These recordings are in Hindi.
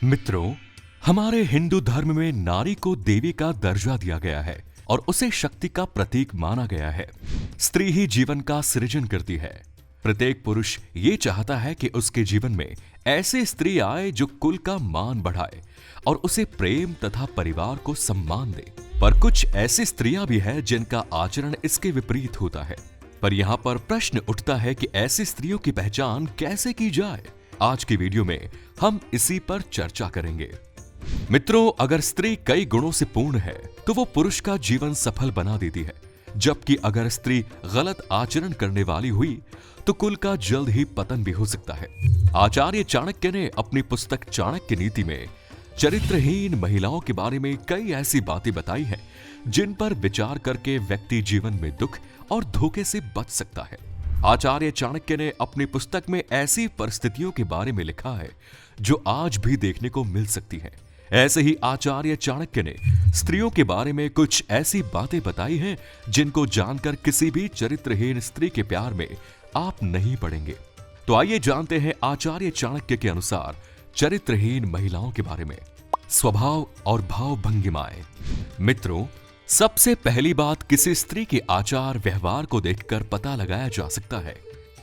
मित्रों, हमारे हिंदू धर्म में नारी को देवी का दर्जा दिया गया है और उसे शक्ति का प्रतीक माना गया है। स्त्री ही जीवन का सृजन करती है। प्रत्येक पुरुष ये चाहता है कि उसके जीवन में ऐसी स्त्री आए जो कुल का मान बढ़ाए और उसे प्रेम तथा परिवार को सम्मान दे। पर कुछ ऐसी स्त्रियां भी हैं जिनका आचरण इसके विपरीत होता है। पर यहाँ पर प्रश्न उठता है कि ऐसी स्त्रियों की पहचान कैसे की जाए। आज की वीडियो में हम इसी पर चर्चा करेंगे। मित्रों, अगर स्त्री कई गुणों से पूर्ण है तो वो पुरुष का जीवन सफल बना देती है, जबकि अगर स्त्री गलत आचरण करने वाली हुई तो कुल का जल्द ही पतन भी हो सकता है। आचार्य चाणक्य ने अपनी पुस्तक चाणक्य नीति में चरित्रहीन महिलाओं के बारे में कई ऐसी बातें बताई हैं जिन पर विचार करके व्यक्ति जीवन में दुख और धोखे से बच सकता है। आचार्य चाणक्य ने अपनी पुस्तक में ऐसी परिस्थितियों के बारे में लिखा है जो आज भी देखने को मिल सकती हैं। ऐसे ही आचार्य चाणक्य ने स्त्रियों के बारे में कुछ ऐसी बातें बताई हैं जिनको जानकर किसी भी चरित्रहीन स्त्री के प्यार में आप नहीं पड़ेंगे। तो आइए जानते हैं आचार्य चाणक्य के अनुसार चरित्रहीन महिलाओं के बारे में। स्वभाव और भाव भंगिमाएं। मित्रों, सबसे पहली बात किसी स्त्री के आचार व्यवहार को देखकर पता लगाया जा सकता है।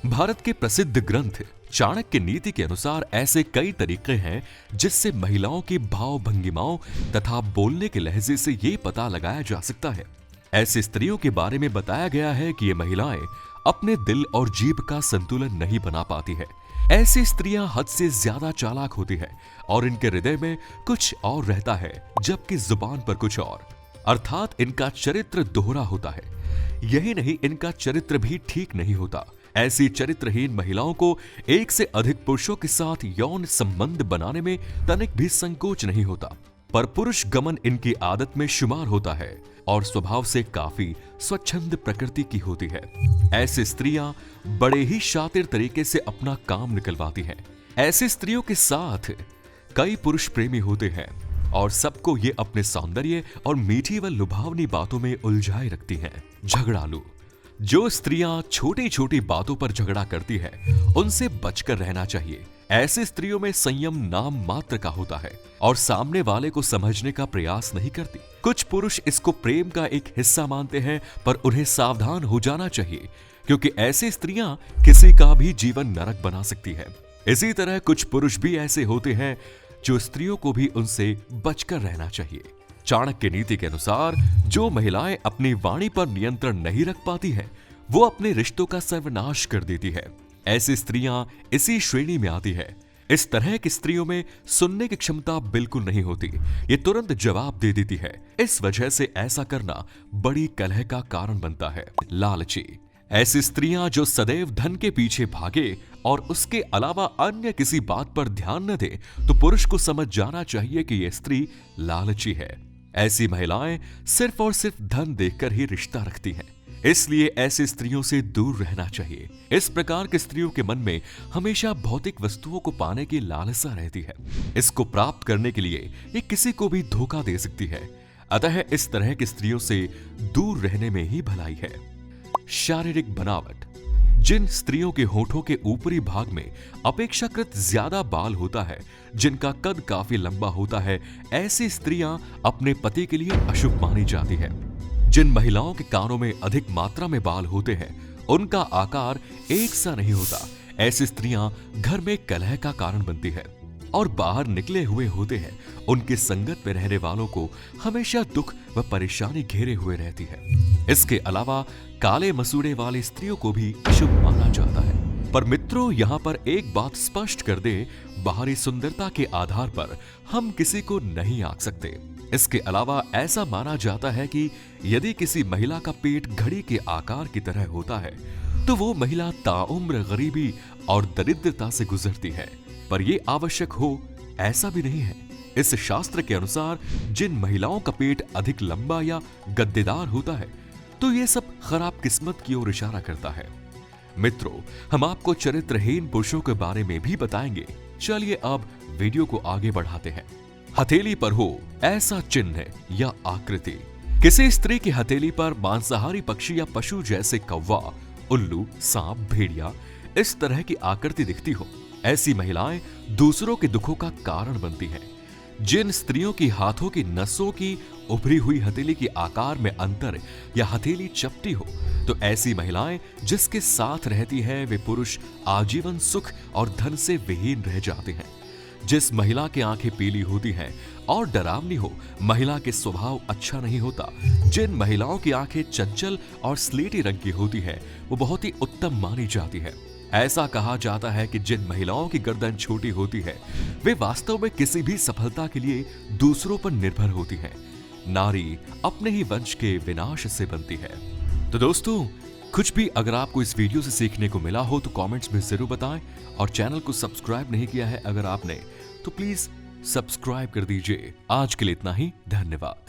भारत के प्रसिद्ध ग्रंथ चाणक्य नीति के अनुसार ऐसे कई तरीके हैं जिससे महिलाओं की भाव भंगिमाओं तथा बोलने के लहजे से ये पता लगाया जा सकता है। ऐसी स्त्रियों के बारे में बताया गया है कि ये महिलाएं अपने दिल और जीभ का संतुलन नहीं बना पाती है। ऐसी स्त्रियां हद से ज्यादा चालाक होती है और इनके हृदय में कुछ और रहता है जबकि जुबान पर कुछ और, अर्थात इनका चरित्र दोहरा होता है। यही नहीं, इनका चरित्र भी ठीक नहीं होता। ऐसी चरित्रहीन महिलाओं को एक से अधिक पुरुषों के साथ यौन संबंध बनाने में तनिक भी संकोच नहीं होता। पर पुरुष गमन इनकी आदत में शुमार होता है और स्वभाव से काफी स्वच्छंद प्रकृति की होती है। ऐसी स्त्रियां बड़े ही शातिर तरीके से अपना काम निकलवाती हैं। ऐसी स्त्रियों के साथ कई पुरुष प्रेमी होते हैं और सबको ये अपने सौंदर्य और मीठी व लुभावनी बातों में उलझाए रखती हैं। झगड़ालू। जो स्त्रियां छोटी छोटी बातों पर झगड़ा करती हैं, उनसे बचकर रहना चाहिए। ऐसी स्त्रियों में संयम नाम मात्र का होता है और सामने वाले को समझने का प्रयास नहीं करती। कुछ पुरुष इसको प्रेम का एक हिस्सा मानते हैं, पर उन्हें सावधान हो जाना चाहिए क्योंकि ऐसी स्त्रियां किसी का भी जीवन नरक बना सकती है। इसी तरह कुछ पुरुष भी ऐसे होते हैं जो स्त्रियों को भी उनसे बचकर रहना चाहिए। चाणक्य नीति के अनुसार जो महिलाएं अपनी वाणी पर नियंत्रण नहीं रख पाती हैं, वो अपने रिश्तों का सर्वनाश कर देती है। ऐसी स्त्रियां इसी श्रेणी में आती है। इस तरह की स्त्रियों में सुनने की क्षमता बिल्कुल नहीं होती, ये तुरंत जवाब दे देती है। इस वजह से ऐसा करना बड़ी कलह का कारण बनता है। लालची। ऐसी स्त्रियां जो सदैव धन के पीछे भागे और उसके अलावा अन्य किसी बात पर ध्यान न दे, तो पुरुष को समझ जाना चाहिए कि यह स्त्री लालची है। ऐसी महिलाएं सिर्फ और सिर्फ धन देखकर ही रिश्ता रखती हैं, इसलिए ऐसी स्त्रियों से दूर रहना चाहिए। इस प्रकार की स्त्रियों के मन में हमेशा भौतिक वस्तुओं को पाने की लालसा रहती है। इसको प्राप्त करने के लिए ये किसी को भी धोखा दे सकती है। अतः इस तरह की स्त्रियों से दूर रहने में ही भलाई है। शारीरिक बनावट। जिन स्त्रियों के होठों के ऊपरी भाग में अपेक्षाकृत ज्यादा बाल होता है, जिनका कद काफी लंबा होता है, ऐसी स्त्रियां अपने पति के लिए अशुभ मानी जाती है। जिन महिलाओं के कानों में अधिक मात्रा में बाल होते हैं, उनका आकार एक सा नहीं होता। ऐसी स्त्रियां घर में कलह का कारण बनती है और बाहर निकले हुए होते हैं। उनकी संगत में रहने वालों को हमेशा दुख व परेशानी घेरे हुए रहती है। इसके अलावा काले मसूड़े वाली स्त्रियों को भी अशुभ माना जाता है। पर मित्रों, यहाँ पर एक बात स्पष्ट कर दे, बाहरी सुंदरता के आधार पर हम किसी को नहीं आंक सकते। इसके अलावा ऐसा माना जाता है कि यदि किसी महिला का पेट घड़ी के आकार की तरह होता है, तो वो महिला ताउम्र गरीबी और दरिद्रता से गुजरती है। पर यह आवश्यक हो ऐसा भी नहीं है। इस शास्त्र के अनुसार जिन महिलाओं का पेट अधिक लंबा या गद्देदार होता है, तो ये सब खराब किस्मत की ओर इशारा करता है। मित्रों, हम आपको चरित्रहीन पुरुषों के बारे में भी बताएंगे। चलिए अब वीडियो को आगे बढ़ाते हैं। हथेली पर हो ऐसा चिन्ह या आकृति। किसी स्त्री की हथेली पर मांसाहारी पक्षी या पशु जैसे कौवा, उल्लू, सांप, भेड़िया इस तरह की आकृति दिखती हो, ऐसी महिलाएं दूसरों के दुखों का कारण बनती हैं। जिन स्त्रियों की हाथों की नसों की उभरी हुई हथेली के आकार में अंतर या हथेली चपटी हो, तो ऐसी महिलाएं जिसके साथ रहती है वे पुरुष आजीवन सुख और धन से विहीन रह जाते हैं। जिस महिला की आंखें पीली होती हैं और डरावनी हो, महिला के स्वभाव अच्छा नहीं होता। जिन महिलाओं की आंखें चंचल और स्लेटी रंग की होती है वो बहुत ही उत्तम मानी जाती है। ऐसा कहा जाता है कि जिन महिलाओं की गर्दन छोटी होती है वे वास्तव में किसी भी सफलता के लिए दूसरों पर निर्भर होती हैं। नारी अपने ही वंश के विनाश से बनती है। तो दोस्तों, कुछ भी अगर आपको इस वीडियो से सीखने को मिला हो तो कमेंट्स में जरूर बताएं, और चैनल को सब्सक्राइब नहीं किया है अगर आपने तो प्लीज सब्सक्राइब कर दीजिए। आज के लिए इतना ही, धन्यवाद।